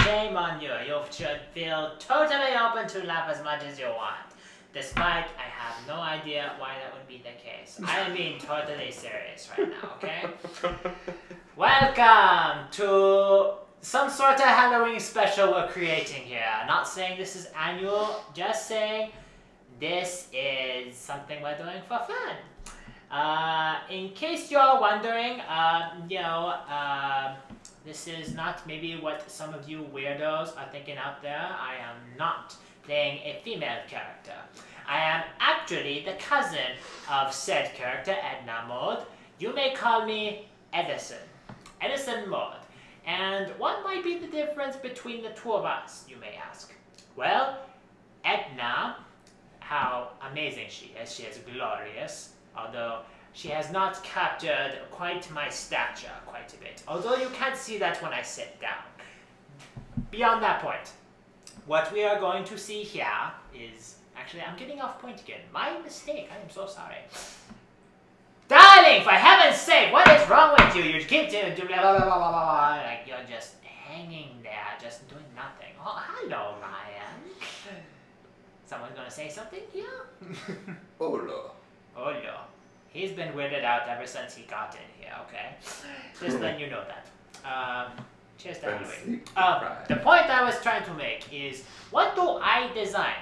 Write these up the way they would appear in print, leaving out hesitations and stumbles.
shame on you. You should feel totally open to love as much as you want. Despite, I have no idea why that would be the case. I am being totally serious right now, okay? Welcome to some sort of Halloween special we're creating here. Not saying this is annual, just saying this is something we're doing for fun. In case you're wondering, this is not maybe what some of you weirdos are thinking out there. I am not playing a female character. I am actually the cousin of said character, Edna Maud. You may call me Edison. Edison Maud. And what might be the difference between the two of us, you may ask? Well, Edna, how amazing she is. She is glorious, although she has not captured quite my stature quite a bit. Although you can't see that when I sit down. Beyond that point, what we are going to see here is... Actually, I'm getting off point again. My mistake. I am so sorry. Darling, for heaven's sake, what is wrong with you? You keep doing blah, blah, blah, blah, blah. Like you're just hanging there, just doing nothing. Oh, hello, Ryan. Someone's gonna say something here? Hola. Hola. He's been weirded out ever since he got in here, okay? Just letting you know that. Cheers to anyway. The point I was trying to make is, what do I design?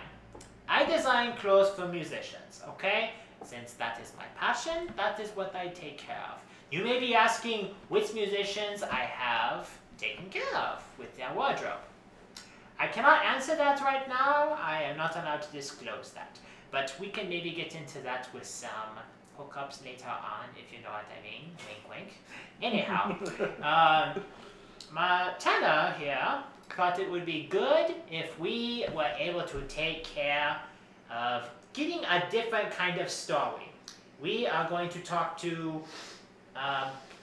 I design clothes for musicians, okay? Since that is my passion, that is what I take care of. You may be asking which musicians I have taken care of with their wardrobe. I cannot answer that right now. I am not allowed to disclose that. But we can maybe get into that with some hookups later on, if you know what I mean. Wink, wink. Anyhow, my Tanner here thought it would be good if we were able to take care of getting a different kind of story. We are going to talk to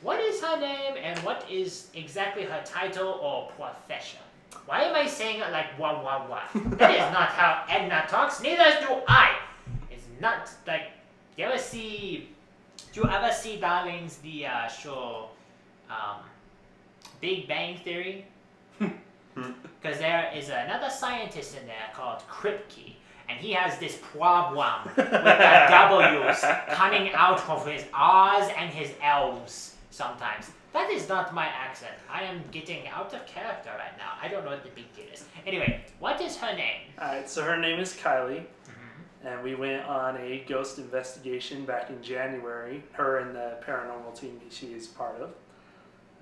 what is her name and what is exactly her title or profession. Why am I saying it like wah wah wah? That is not how Edna talks, neither do I. It's not like, do you ever see darlings, the show Big Bang Theory? Because there is another scientist in there called Kripke, and he has this problem with the W's coming out of his R's and his L's sometimes. That is not my accent. I am getting out of character right now. I don't know what the big deal is. Anyway, what is her name? Alright, so her name is Kylee, and we went on a ghost investigation back in January, her and the paranormal team she is part of.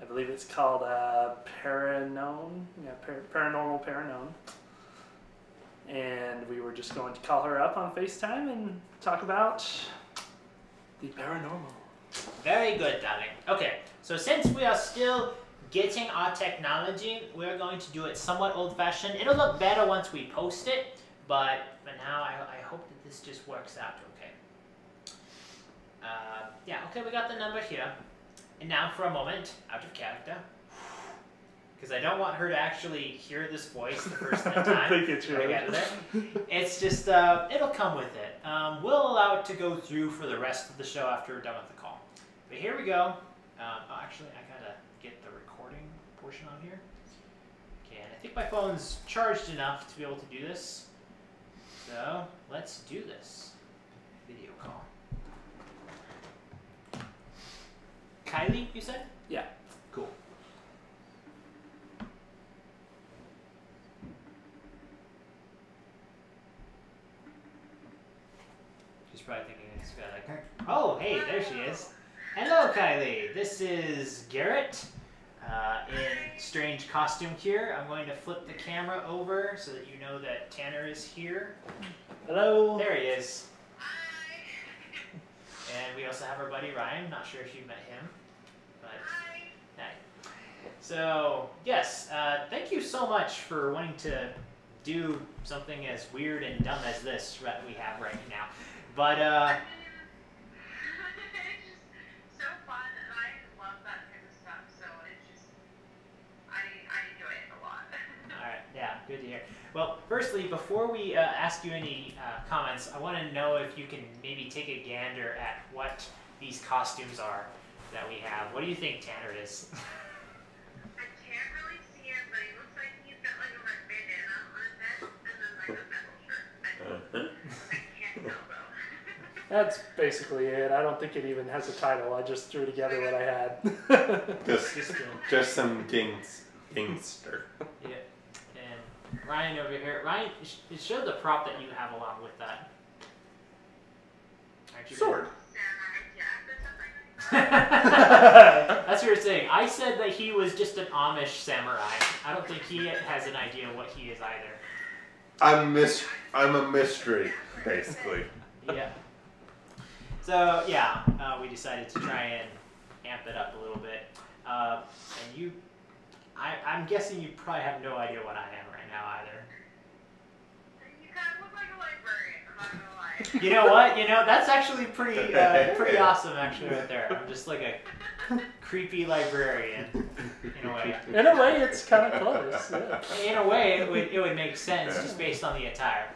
I believe it's called Paranown, Paranormal Paranown. And we were just going to call her up on FaceTime and talk about the paranormal. Very good, darling. Okay, so since we are still getting our technology, we're going to do it somewhat old-fashioned. It'll look better once we post it, but for now, I hope that this just works out okay. Yeah, okay, we got the number here. And now for a moment, out of character, because I don't want her to actually hear this voice the first time I get it there. It's just, it'll come with it. We'll allow it to go through for the rest of the show after we're done with the call. But here we go. Oh, actually, I gotta get the recording portion on here. Okay, and I think my phone's charged enough to be able to do this. So, let's do this. Video call. Kylee, you said? Yeah. Cool. She's probably thinking it's like, oh, hey, there she is. Hello, Kylee. This is Garrett in strange costume here. I'm going to flip the camera over so that you know that Tanner is here. Hello. There he is. And we also have our buddy Ryan. Not sure if you met him, but hi. So yes, thank you so much for wanting to do something as weird and dumb as this that we have right now. But it's just so fun, and I love that kind of stuff. So it's just I enjoy it a lot. All right, yeah, good to hear. Well, firstly, before we ask you any comments, I want to know if you can maybe take a gander at what these costumes are that we have. What do you think Tanner is? I can't really see him, but he looks like he's got That's basically it. I don't think it even has a title. I just threw together what I had. Just some gangster. Yeah. And Ryan over here. Ryan, show the prop that you have along with that. Aren't you Sword. That's what you're saying. I said that he was just an Amish samurai. I don't think he has an idea what he is either. I'm a mystery, basically. Yeah. So yeah, we decided to try and amp it up a little bit. And I'm guessing you probably have no idea what I am right now either. You kind of look like a librarian, I'm not gonna lie. You know what? You know, that's actually pretty awesome actually right there. I'm just like a creepy librarian in a way. In a way, it's kind of close. Yeah. In a way, it would make sense just based on the attire.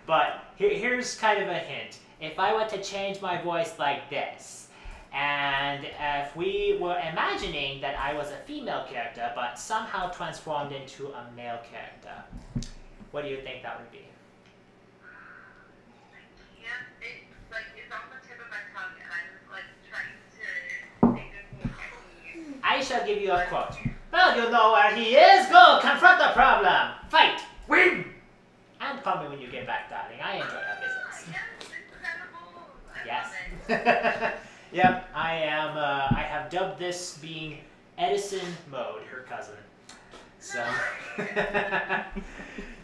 But here's kind of a hint. If I were to change my voice like this, and if we were imagining that I was a female character, but somehow transformed into a male character, what do you think that would be? It's on the tip of my tongue, and I'm trying to think of what I shall give you a quote. Well, you know where he is. Go confront the problem. Fight. Win. And call me when you get back, darling. I enjoy our business. Yes. Yep. I have dubbed this being Edison Mode, her cousin. So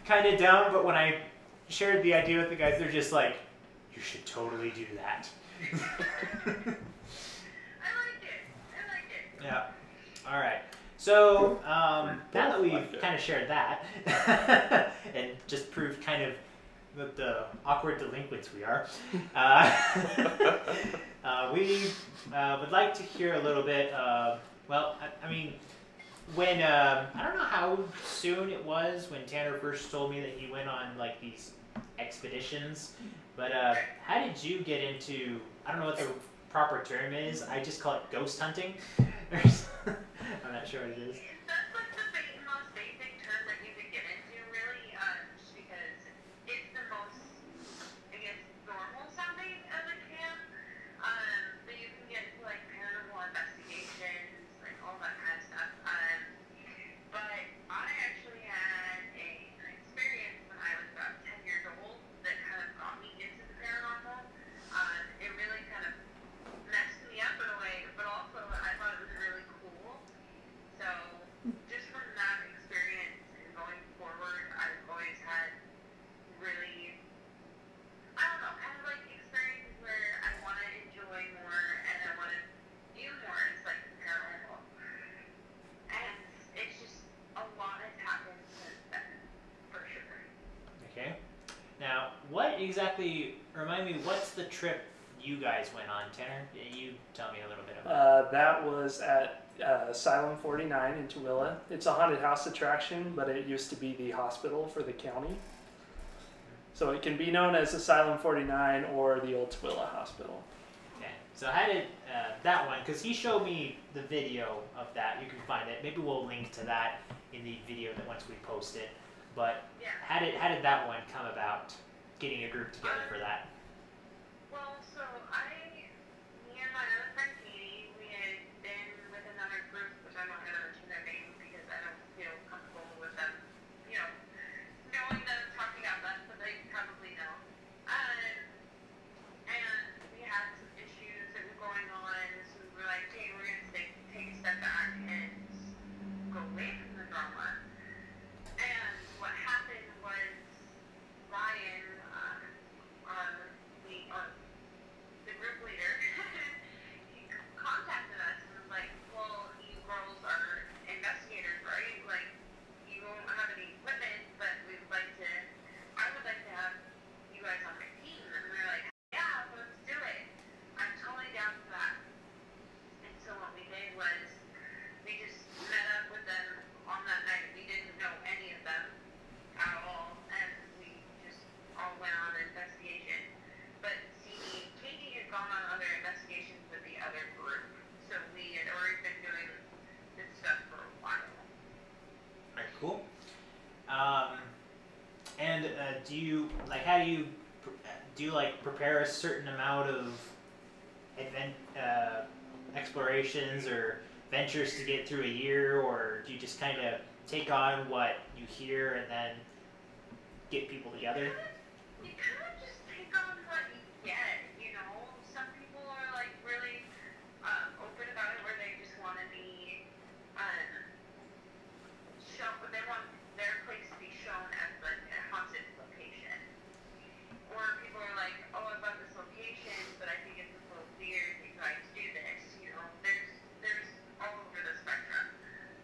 kind of dumb, but when I shared the idea with the guys, they're just like, "You should totally do that." I like it. Yeah. All right. So now that we've kind of shared that and just proved kind of what the awkward delinquents we are, we would like to hear a little bit. Well, I mean, when I don't know how soon it was when Tanner first told me that he went on like these expeditions, but how did you get into? I don't know what the proper term is. I just call it ghost hunting. I'm not sure what it is. That's like the most basic term that you could get into, really, just because it's the most, I guess, normal sounding as it can. But you can get into like paranormal investigations, like all that kind of stuff. But I actually had an experience when I was about 10 years old that kind of got me into the paranormal. It really kind of messed me up in a way, but also I thought it was really cool. So just from that experience and going forward, I've always had really, I don't know, kind of like experiences where I want to enjoy more and I want to do more. It's like paranormal. And it's just a lot has happened since then, for sure. Okay. Now, what exactly? Remind me, what's the trip you guys went on, Tanner? You tell me a little bit about it. That was at Asylum 49 in Tooele. It's a haunted house attraction, but it used to be the hospital for the county. So it can be known as Asylum 49 or the old Tooele Hospital. Okay. So how did that one? Because he showed me the video of that. You can find it. Maybe we'll link to that in the video that once we post it. But Yeah. how did that one come about? Getting a group together for that. Well, so me and my other friend Katie, we had been with another group, which I'm not going to mention their name because I don't feel comfortable with them, knowing them talking about them, but they probably know. And we had some issues that were going on, so we were like, hey, we're going to take a step back and go away from the drama. And what happened was Ryan, the group leader, he contacted us and was like, well, you girls are investigators, right? Like, you won't have any equipment, but I would like to have you guys on my team. And we were like, yeah, let's do it. I'm totally down for that. And so what we did was we just met up with them on that night. We didn't know any of them at all, and we just all went on an investigation. But see, Katie had gone on other investigations with the other group, so we had already been doing this stuff for a while. Alright, cool. And do you, like, how do you do you like prepare a certain amount of explorations or ventures to get through a year, or do you just kind of take on what you hear and then get people together? You kind of just take on what you get, you know. Some people are like really open about it, where they just want to be shown. They want their place to be shown as like a haunted location. Or people are like, oh, I bought this location, but I think it's a little weird. You guys do this, you know. There's all over the spectrum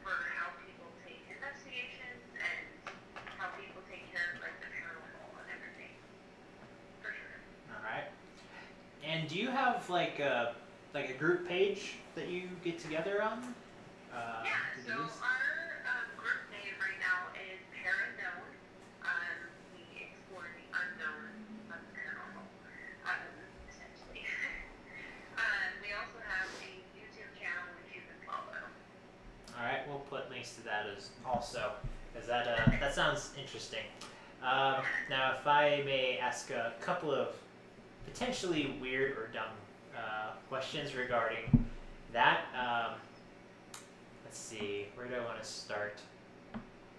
for how people take investigations and how people take care of like the paranormal and everything. For sure. All right. And do you have like a group page that you get together on? Yeah, to so do this? our group name right now is Paranown. We explore the unknown of the paranormal, essentially. We also have a YouTube channel which you can follow. All right, we'll put links to that as also, because that sounds interesting. Now, if I may ask a couple of potentially weird or dumb questions regarding that. Let's see, where do I want to start?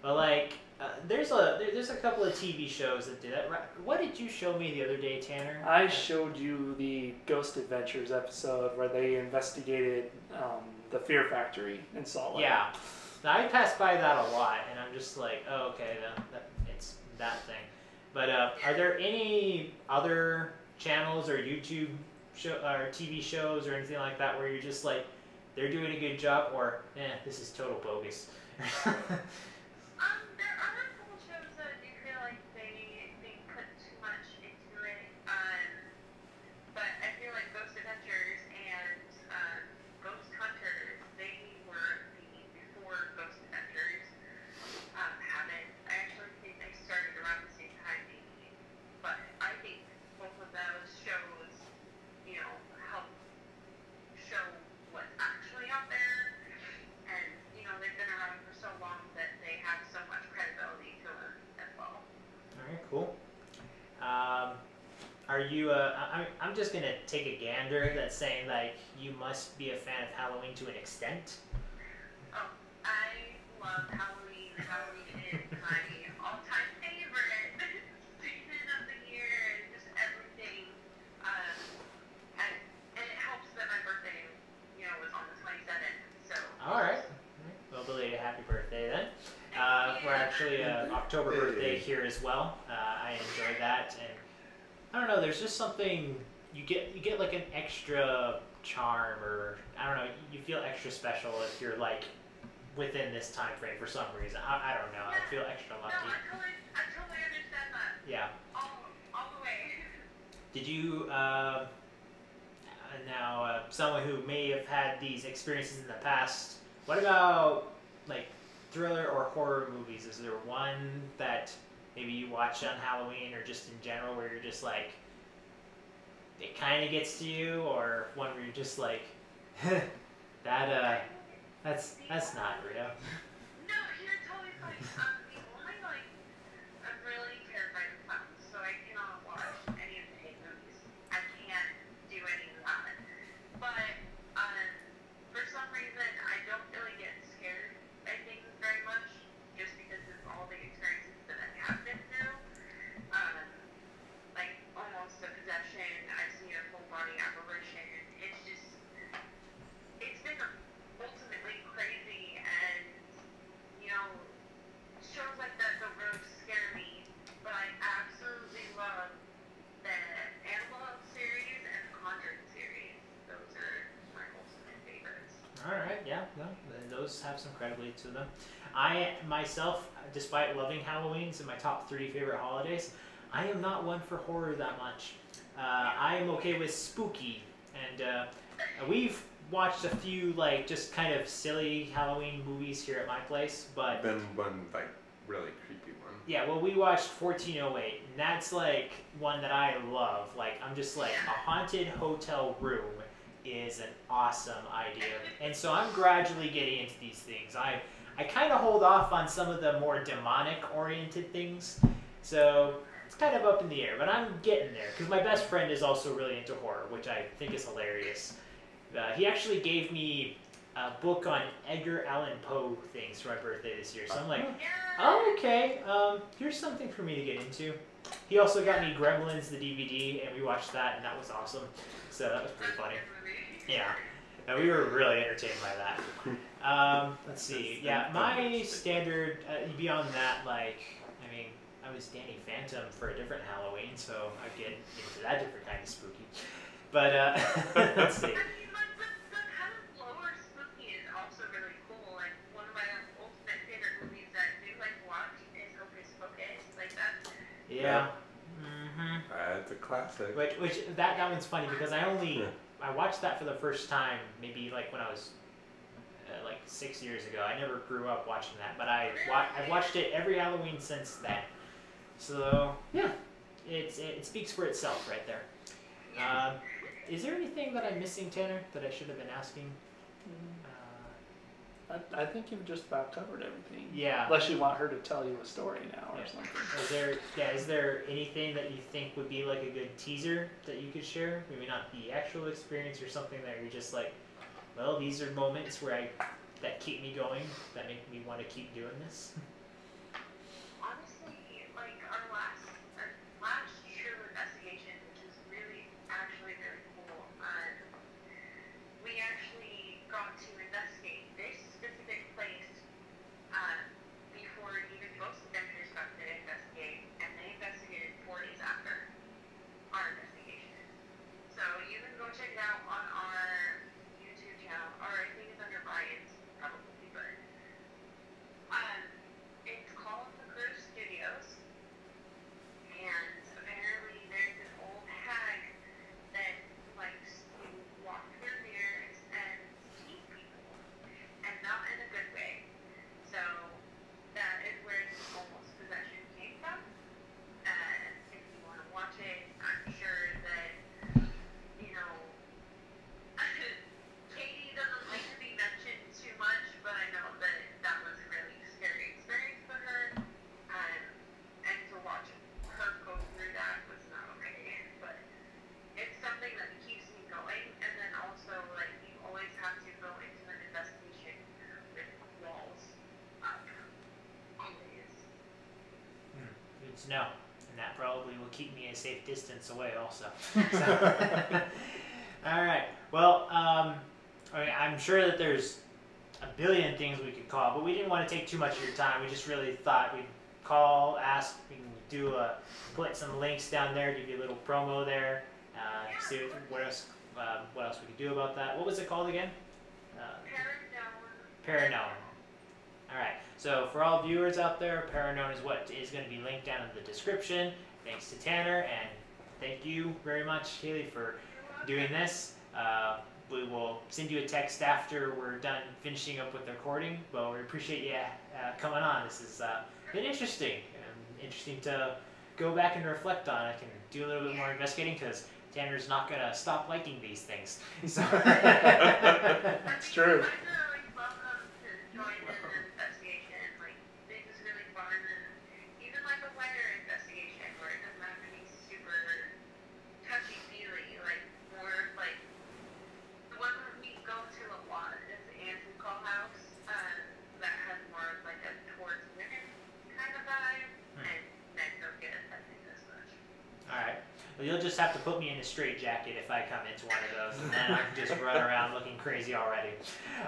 Well, like, there's a couple of TV shows that do that. What did you show me the other day, Tanner? I showed you the Ghost Adventures episode where they investigated the Fear Factory in Salt Lake. Yeah. Now, I pass by that a lot, and I'm just like, oh, okay, it's that thing. But are there any other channels or YouTube or TV shows or anything like that where you're just like, they're doing a good job, or this is total bogus? There are a couple shows that I do feel like they put too much into it. But I feel like Ghost Adventures and Ghost Hunters, they were the before Ghost Adventures happened. I actually think they started around the same time, maybe. But I think both of those shows, you know, help show what's actually out there. And, you know, they've been around for so long that they have so much credibility to them as well. All right, cool. Are you? I'm just gonna take a gander that's saying like you must be a fan of Halloween to an extent. Oh, I love Halloween. Halloween is my all-time favorite season of the year, and just everything. And it helps that my birthday, you know, was on the 27th. So. All right. Well, belated happy birthday then. We're actually October birthday here as well. I enjoy that, and I don't know. There's just something you get like an extra charm, or I don't know. You feel extra special if you're like within this time frame for some reason. I don't know. I feel extra lucky. No, I totally understand that. Yeah. All the way. Did you now someone who may have had these experiences in the past? What about like thriller or horror movies? Is there one that maybe you watch on Halloween or just in general where you're just like it kind of gets to you, or one where you're just like that's not real? No, you're totally fine. The only, like, I'm really terrified of clowns, so I cannot watch any of the hate movies. I can't do any of that. But, for some reason, I don't really get scared by things very much, just because of all the experiences that I have been through. Like, almost a possession, I've seen a full body apparition. It's just, it's been ultimately crazy, and you know, shows like that don't really scare me, but I absolutely love the Annabelle series and the Conjuring series. Those are my ultimate favorites. All right, yeah, no, those have some credibility to them. I myself, despite loving Halloween's in my top 3 favorite holidays, I am not one for horror that much. I am okay with spooky, and we've watched a few like just kind of silly Halloween movies here at my place, but Then one like really creepy one. yeah, well, we watched 1408, and that's like one that I love. Like, I'm just like, a haunted hotel room is an awesome idea, and so I'm gradually getting into these things. I kind of hold off on some of the more demonic oriented things, so It's kind of up in the air, but I'm getting there because my best friend is also really into horror, which I think is hilarious. He actually gave me a book on Edgar Allan Poe things for my birthday this year, so I'm like, oh, okay, here's something for me to get into. He also got me Gremlins, the DVD, and we watched that, and that was awesome. So that was pretty funny. Yeah, and we were really entertained by that. Let's see. Yeah, my standard, beyond that, like, I mean, I was Danny Phantom for a different Halloween, so I get into that different kind of spooky. But, let's see. Yeah. It's a classic. Which that one's funny because I watched that for the first time maybe like when I was like 6 years ago. I never grew up watching that, but I've watched it every Halloween since then. So yeah, it speaks for itself right there. Is there anything that I'm missing, Tanner, that I should have been asking? I think you've just about covered everything. Yeah. Unless you want her to tell you a story now or something. Is there anything that you think would be like a good teaser that you could share? Maybe not the actual experience or something that you're just like, well, these are moments where that keep me going, that make me want to keep doing this. Honestly, like our last true investigation, which is really actually really cool. We actually got to investigate this specific place before even most of the vendors got to investigate, and they investigated 4 days after our investigation. So you can go check it out on our YouTube channel, or I think it's under Ryan's probably, but it's called The Curse Studios, and apparently there's an old hag that likes to walk through mirrors and see people, and not in a good way. So that is where this almost possession came from. If you want to watch it, I'm sure that, you know, Katie doesn't like to be mentioned too much, but I know that that was a really scary experience for her. And to watch her go through that was not okay. But it's something that keeps me going, and then also, like, you always have to go into an investigation with walls up. Always. Good to know. And that probably will keep me a safe distance away also. So, all right. Well, I'm sure that there's a billion things we could call, but we didn't want to take too much of your time. We just really thought we'd call, ask, we can put some links down there, give you a little promo there, see what else we could do about that. What was it called again? Paranown. All right. So for all viewers out there, Paranown is what is going to be linked down in the description. Thanks to Tanner, and thank you very much, Kylee, for doing this. We will send you a text after we're done finishing up with the recording. But we appreciate you coming on. This has been interesting. Interesting to go back and reflect on. I can do a little bit more investigating because Tanner's not going to stop liking these things. So It's true. You'll just have to put me in a straitjacket if I come into one of those, and then I can just run around looking crazy already.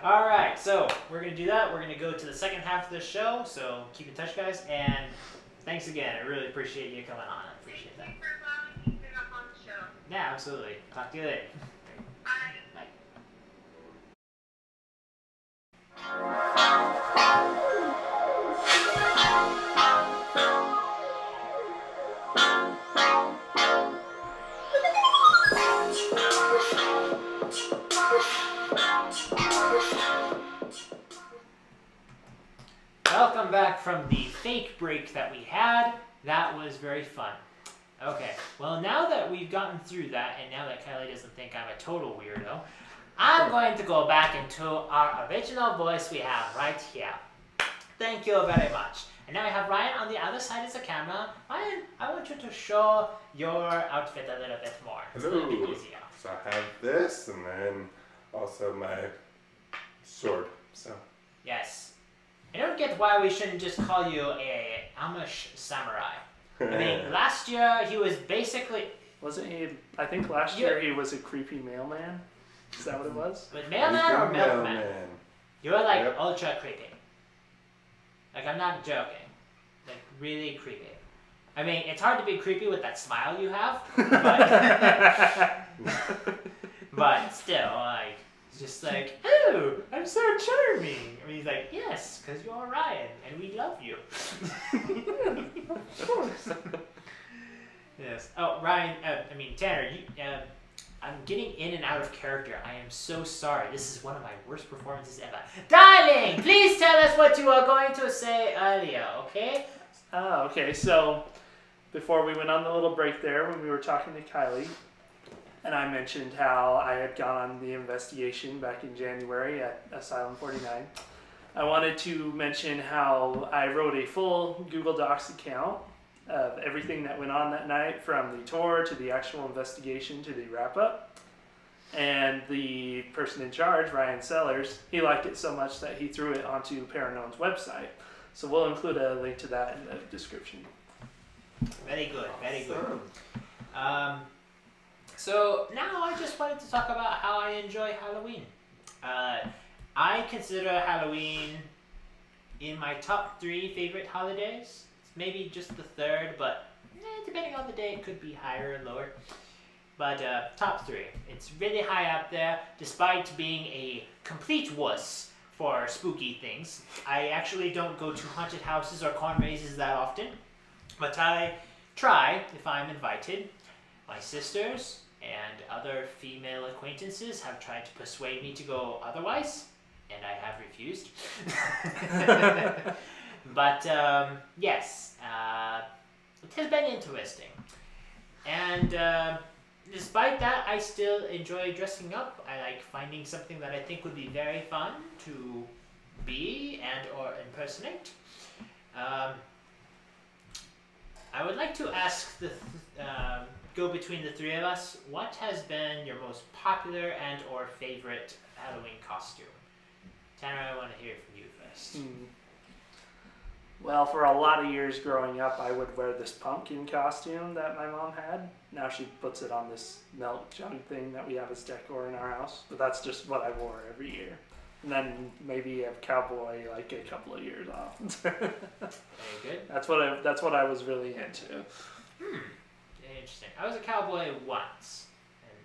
All right, so we're going to do that. We're going to go to the second half of the show, so keep in touch, guys, and thanks again. I really appreciate you coming on. I appreciate that. Thank you for allowing me to come on the show. Yeah, absolutely. Talk to you later. Bye. Bye. Welcome back from the fake break that we had. That was very fun. Okay, well now that we've gotten through that, and now that Kylee doesn't think I'm a total weirdo, I'm going to go back into our original voice we have right here. Thank you very much. And now I have Ryan on the other side as the camera. Ryan, I want you to show your outfit a little bit more. It's a little bit easier. So I have this, and then also my sword. So. Yes. I don't get why we shouldn't just call you a Amish samurai. I mean, last year he was basically... Wasn't he? I think last year he was a creepy mailman. Is that what it was? But mailman or milkman? You were like ultra creepy. Like, I'm not joking. Like, really creepy. I mean, it's hard to be creepy with that smile you have, but, but still, like, it's just like, oh, I'm so charming. I mean, he's like, yes, because you're Ryan, and we love you. Of course. Yes. Oh, Ryan, Tanner, I'm getting in and out of character. I am so sorry. This is one of my worst performances ever. Darling, please tell us what you were going to say earlier, okay? Okay. So before we went on the little break there, when we were talking to Kylie, and I mentioned how I had gone on the investigation back in January at Asylum 49, I wanted to mention how I wrote a full Google Docs account of everything that went on that night, from the tour to the actual investigation to the wrap-up. And the person in charge, Ryan Sellers, he liked it so much that he threw it onto Paranown's website. So we'll include a link to that in the description. Very good, very good. So now I just wanted to talk about how I enjoy Halloween. I consider Halloween in my top 3 favorite holidays. Maybe just the 3rd, but depending on the day, it could be higher and lower. But top 3. It's really high up there, despite being a complete wuss for spooky things. I actually don't go to haunted houses or corn mazes that often, but I try if I'm invited. My sisters and other female acquaintances have tried to persuade me to go otherwise, and I have refused. But yes, it has been interesting. And despite that, I still enjoy dressing up. I like finding something that I think would be very fun to be and or impersonate. I would like to ask go between the 3 of us, what has been your most popular and or favorite Halloween costume? Tanner, I want to hear from you first. Well, for a lot of years growing up, I would wear this pumpkin costume that my mom had. Now she puts it on this milk jug thing that we have as decor in our house. But that's just what I wore every year. And then maybe a cowboy like a couple of years off. Very good. That's what I was really into. Interesting. I was a cowboy once. And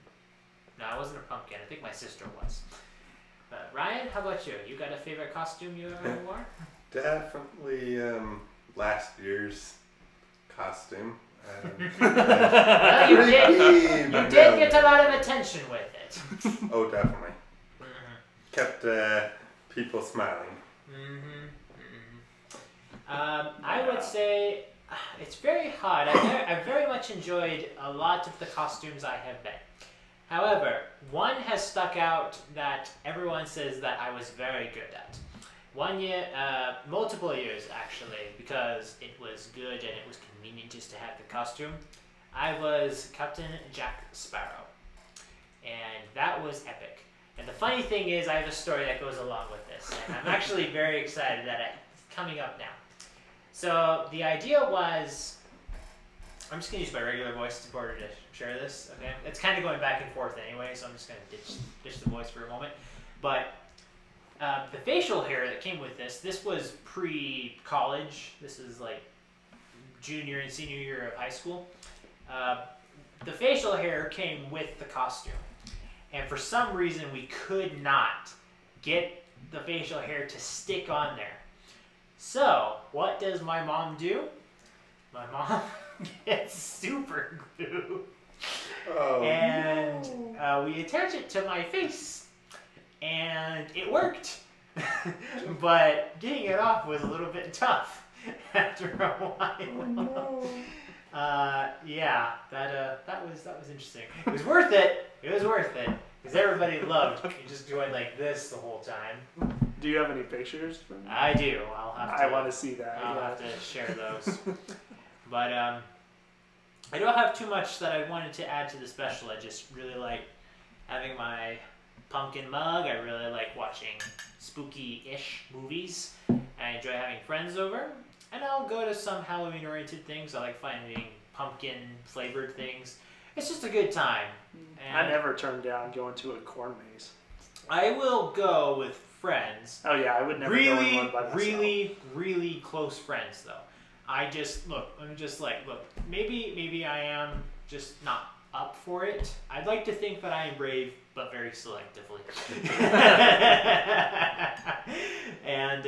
no, I wasn't a pumpkin. I think my sister was. Ryan, how about you? You got a favorite costume you ever wore? Definitely last year's costume. Well, you did get a lot of attention with it. Oh, definitely. Kept people smiling. I would say it's very hard. I very much enjoyed a lot of the costumes I have been. However, one has stuck out that everyone says that I was very good at. One year, multiple years actually, because it was good and it was convenient just to have the costume. I was Captain Jack Sparrow, and that was epic. And the funny thing is, I have a story that goes along with this, and I'm actually very excited that it's coming up now. So the idea was, I'm just going to use my regular voice in order to share this, okay? It's kind of going back and forth anyway, so I'm just going to ditch the voice for a moment. But the facial hair that came with this was pre-college. This is like junior and senior year of high school. The facial hair came with the costume. And for some reason, we could not get the facial hair to stick on there. So, what does my mom do? My mom gets super glue. Oh, and we attach it to my face. And it worked. But getting it off was a little bit tough after a while. oh no. Yeah, that was interesting. It was worth it. It was worth it because everybody loved me just doing like this the whole time. Do you have any pictures from? I do. I'll have to. I want to see that. I'll have to share those. But I don't have too much that I wanted to add to the special. I just really like having my pumpkin mug. I really like watching spooky-ish movies. I enjoy having friends over. And I'll go to some Halloween-oriented things. I like finding pumpkin-flavored things. It's just a good time. And I never turned down going to a corn maze. I will go with friends. Oh yeah, I would never go in one by myself. Really close friends though. I'm just like, maybe I am just not up for it. I'd like to think that I am brave, but very selectively. And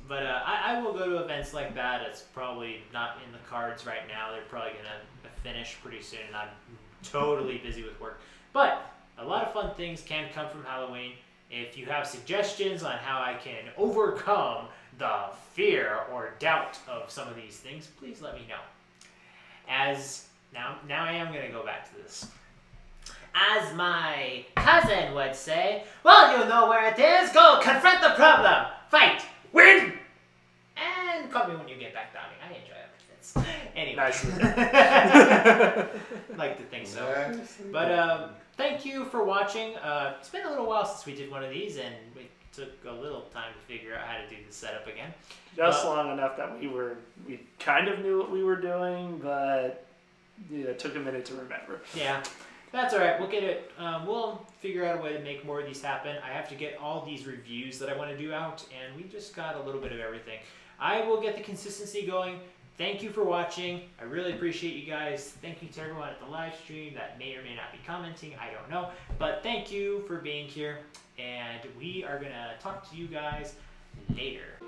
but I will go to events like that. It's probably not in the cards right now. They're probably gonna finish pretty soon, and I'm totally busy with work. But a lot of fun things can come from Halloween. If you have suggestions on how I can overcome the fear or doubt of some of these things, please let me know. As now I am going to go back to this. As my cousin would say, well, you know where it is. Go confront the problem. Fight. Win. And call me when you get back down. I enjoy it. Anyway. Nice. Like to think so. But thank you for watching. It's been a little while since we did one of these, and we took a little time to figure out how to do the setup again. Just long enough that we kind of knew what we were doing, but it took a minute to remember. Yeah, that's all right. We'll get it. We'll figure out a way to make more of these happen. I have to get all these reviews that I want to do out, and we just got a little bit of everything. I will get the consistency going. Thank you for watching. I really appreciate you guys. Thank you to everyone at the live stream that may or may not be commenting. I don't know. But thank you for being here. And we are going to talk to you guys later.